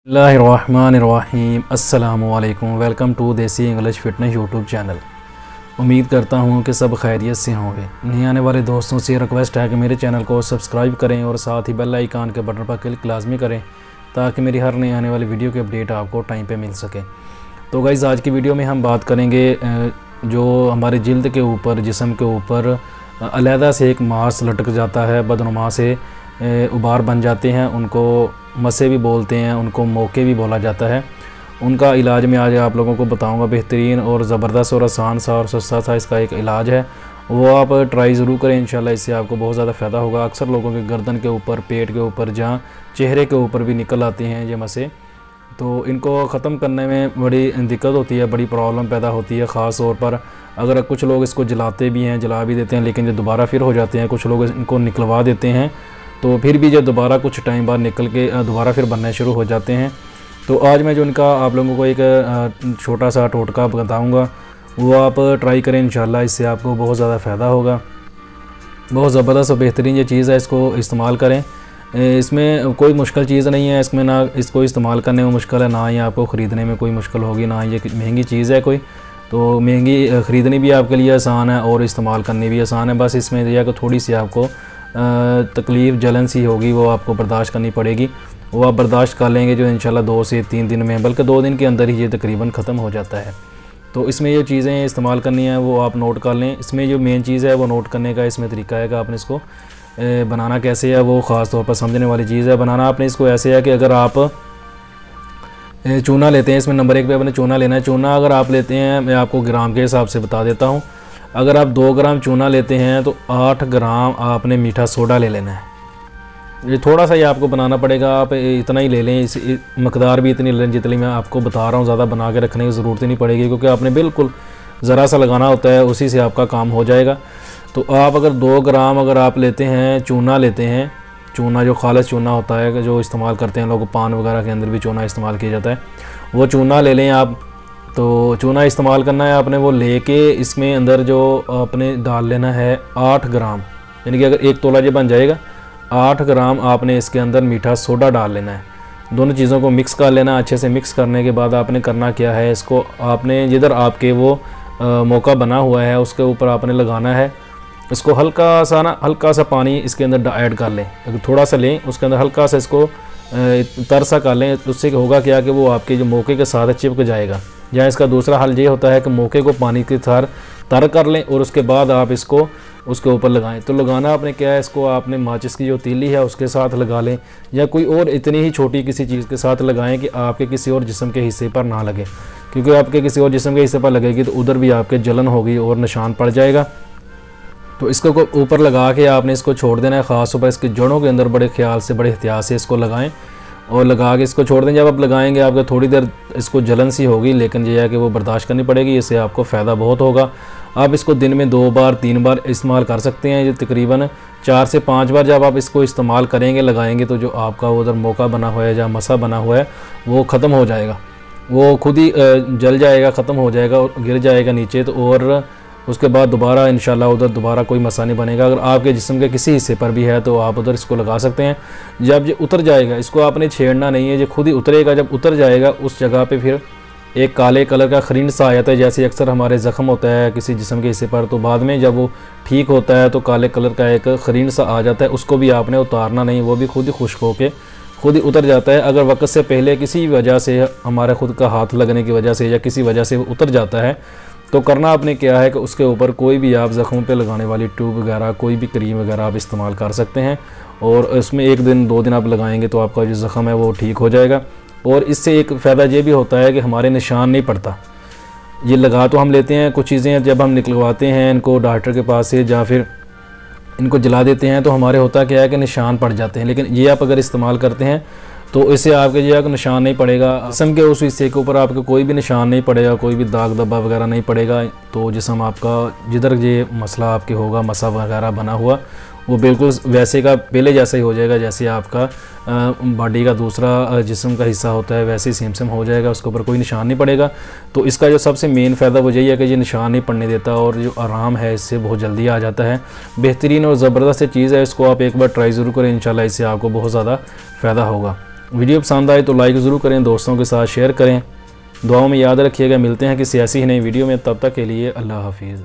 बिस्मिल्लाहिर्रहमानिर्रहीम अस्सलामुअलैकुम। Welcome to देसी इंग्लिश फ़िटनेस यूट्यूब चैनल। उम्मीद करता हूँ कि सब खैरियत से होंगे। नए आने वाले दोस्तों से रिक्वेस्ट है कि मेरे चैनल को सब्सक्राइब करें और साथ ही बेल आइकन के बटन पर क्लिक लाजमी करें ताकि मेरी हर नई आने वाली वीडियो की अपडेट आपको टाइम पे मिल सके। तो गाइस, आज की वीडियो में हम बात करेंगे जो हमारे जिल्द के ऊपर, जिस्म के ऊपर अलहदा से एक मांस लटक जाता है, बदनुमा से उबार बन जाते हैं, उनको मसे भी बोलते हैं, उनको मोके भी बोला जाता है। उनका इलाज मैं आज आप लोगों को बताऊंगा। बेहतरीन और ज़बरदस्त और आसान सा और सस्ता सा इसका एक इलाज है, वो आप ट्राई ज़रूर करें। इंशाल्लाह इससे आपको बहुत ज़्यादा फ़ायदा होगा। अक्सर लोगों के गर्दन के ऊपर, पेट के ऊपर, जहाँ चेहरे के ऊपर भी निकल आते हैं ये मसे, तो इनको ख़त्म करने में बड़ी दिक्कत होती है, बड़ी प्रॉब्लम पैदा होती है। ख़ास तौर पर अगर कुछ लोग इसको जलाते भी हैं, जला भी देते हैं, लेकिन जो दोबारा फिर हो जाते हैं, कुछ लोग इनको निकलवा देते हैं, तो फिर भी जब दोबारा कुछ टाइम बाद निकल के दोबारा फिर बनने शुरू हो जाते हैं। तो आज मैं जो इनका आप लोगों को एक छोटा सा टोटका बताऊंगा, वो आप ट्राई करें। इंशाल्लाह इससे आपको बहुत ज़्यादा फ़ायदा होगा। बहुत ज़बरदस्त और बेहतरीन ये चीज़ है, इसको इस्तेमाल करें। इसमें कोई मुश्किल चीज़ नहीं है, इसमें ना इसको इस्तेमाल करने में मुश्किल है, ना ही आपको ख़रीदने में कोई मुश्किल होगी, ना ये महंगी चीज़ है कोई। तो महंगी ख़रीदनी भी आपके लिए आसान है और इस्तेमाल करनी भी आसान है। बस इसमें यह कि थोड़ी सी आपको तकलीफ़, जलन सी होगी, वो आपको बर्दाश्त करनी पड़ेगी। वो आप बर्दाश्त कर लेंगे जो इंशाल्लाह 2 से 3 दिन में, बल्कि 2 दिन के अंदर ही ये तकरीबन ख़त्म हो जाता है। तो इसमें ये चीज़ें इस्तेमाल करनी है वो आप नोट कर लें। इसमें जो मेन चीज़ है वो नोट करने का इसमें तरीका है कि आपने इसको बनाना कैसे है, वो ख़ास तौर पर समझने वाली चीज़ है। बनाना आपने इसको ऐसे है कि अगर आप चूना लेते हैं, इसमें नंबर 1 पे आपने चूना लेना है। चूना अगर आप लेते हैं, मैं आपको ग्राम के हिसाब से बता देता हूँ। अगर आप 2 ग्राम चूना लेते हैं तो 8 ग्राम आपने मीठा सोडा ले लेना है। ये थोड़ा सा ही आपको बनाना पड़ेगा, आप इतना ही ले लें। इस मकदार भी इतनी लें जितनी मैं आपको बता रहा हूँ। ज़्यादा बना के रखने की ज़रूरत ही नहीं पड़ेगी, क्योंकि आपने बिल्कुल ज़रा सा लगाना होता है, उसी से आपका काम हो जाएगा। तो आप अगर 2 ग्राम अगर आप लेते हैं, चूना लेते हैं, चूना जो खालिस चूना होता है जो इस्तेमाल करते हैं लोग, पान वगैरह के अंदर भी चूना इस्तेमाल किया जाता है, वो चूना ले लें आप। तो चूना इस्तेमाल करना है आपने, वो लेके इसमें अंदर जो आपने डाल लेना है 8 ग्राम, यानी कि अगर 1 तोला ये बन जाएगा, 8 ग्राम आपने इसके अंदर मीठा सोडा डाल लेना है। दोनों चीज़ों को मिक्स कर लेना। अच्छे से मिक्स करने के बाद आपने करना क्या है, इसको आपने जिधर आपके वो मौका बना हुआ है उसके ऊपर आपने लगाना है। इसको हल्का सा पानी इसके अंदर ऐड कर लें, थोड़ा सा लें, उसके अंदर हल्का सा इसको तरसा कर लें। उससे होगा क्या कि वो आपके जो मौके के साथ चिपक जाएगा। या इसका दूसरा हल ये होता है कि मौके को पानी के साथ तर कर लें और उसके बाद आप इसको उसके ऊपर लगाएं। तो लगाना आपने क्या है, इसको आपने माचिस की जो तीली है उसके साथ लगा लें, या कोई और इतनी ही छोटी किसी चीज़ के साथ लगाएं कि आपके किसी और जिस्म के हिस्से पर ना लगे, क्योंकि आपके किसी और जिस्म के हिस्से पर लगेगी तो उधर भी आपके जलन होगी और निशान पड़ जाएगा। तो इसको ऊपर लगा के आपने इसको छोड़ देना है। ख़ास तौर पर इसकी जड़ों के अंदर बड़े ख्याल से, बड़े एहतियात से इसको लगाएं और लगा के इसको छोड़ दें। जब आप लगाएंगे आपको थोड़ी देर इसको जलन सी होगी, लेकिन यह है कि वो बर्दाश्त करनी पड़ेगी। इससे आपको फ़ायदा बहुत होगा। आप इसको दिन में 2 बार 3 बार इस्तेमाल कर सकते हैं। ये तकरीबन 4 से 5 बार जब आप इसको इस्तेमाल करेंगे, लगाएंगे, तो जो आपका उधर मौका बना हुआ है या मसा बना हुआ है वो ख़त्म हो जाएगा, वो खुद ही जल जाएगा, ख़त्म हो जाएगा और गिर जाएगा नीचे। तो और उसके बाद दोबारा इंशाल्लाह उधर दोबारा कोई मसा नहीं बनेगा। अगर आपके जिस्म के किसी हिस्से पर भी है तो आप उधर इसको लगा सकते हैं। जब ये उतर जाएगा, इसको आपने छेड़ना नहीं है, ये खुद ही उतरेगा। जब उतर जाएगा उस जगह पे फिर एक काले कलर का खरींड सा आ जाता है, जैसे अक्सर हमारे ज़ख्म होता है किसी जिस्म के हिस्से पर, तो बाद में जब वो ठीक होता है तो काले कलर का एक खरींड सा आ जाता है। उसको भी आपने उतारना नहीं, वो भी खुद ही खुश्क होकर खुद ही उतर जाता है। अगर वक्त से पहले किसी वजह से, हमारे खुद का हाथ लगने की वजह से या किसी वजह से वो उतर जाता है, तो करना आपने क्या है कि उसके ऊपर कोई भी आप ज़ख्मों पे लगाने वाली ट्यूब वगैरह, कोई भी क्रीम वगैरह आप इस्तेमाल कर सकते हैं। और इसमें 1 दिन 2 दिन आप लगाएंगे तो आपका जो ज़ख्म है वो ठीक हो जाएगा। और इससे एक फ़ायदा ये भी होता है कि हमारे निशान नहीं पड़ता। ये लगा तो हम लेते हैं, कुछ चीज़ें जब हम निकलवाते हैं इनको डॉक्टर के पास से या फिर इनको जला देते हैं तो हमारे होता क्या है कि निशान पड़ जाते हैं। लेकिन ये आप अगर इस्तेमाल करते हैं तो इससे आपके जो है कि निशान नहीं पड़ेगा। जिस्म के उस हिस्से के ऊपर आपके कोई भी निशान नहीं पड़ेगा, कोई भी दाग धब्बा वगैरह नहीं पड़ेगा। तो जिस्म आपका जिधर ये मसला आपके होगा, मसा वगैरह बना हुआ, वो बिल्कुल वैसे का पहले जैसा ही हो जाएगा जैसे आपका बॉडी का दूसरा जिस्म का हिस्सा होता है, वैसे ही सेम सेम हो जाएगा, उसके ऊपर कोई निशान नहीं पड़ेगा। तो इसका जो सबसे मेन फ़ायदा वो यही है कि ये निशान नहीं पड़ने देता और जो आराम है इससे बहुत जल्दी आ जाता है। बेहतरीन और ज़बरदस्त चीज़ है, इसको आप एक बार ट्राई ज़रूर करें, इंशाल्लाह इससे आपको बहुत ज़्यादा फ़ायदा होगा। वीडियो पसंद आए तो लाइक ज़रूर करें, दोस्तों के साथ शेयर करें, दुआओं में याद रखिएगा। मिलते हैं किसी ऐसी ही नई वीडियो में, तब तक के लिए अल्लाह हाफिज़।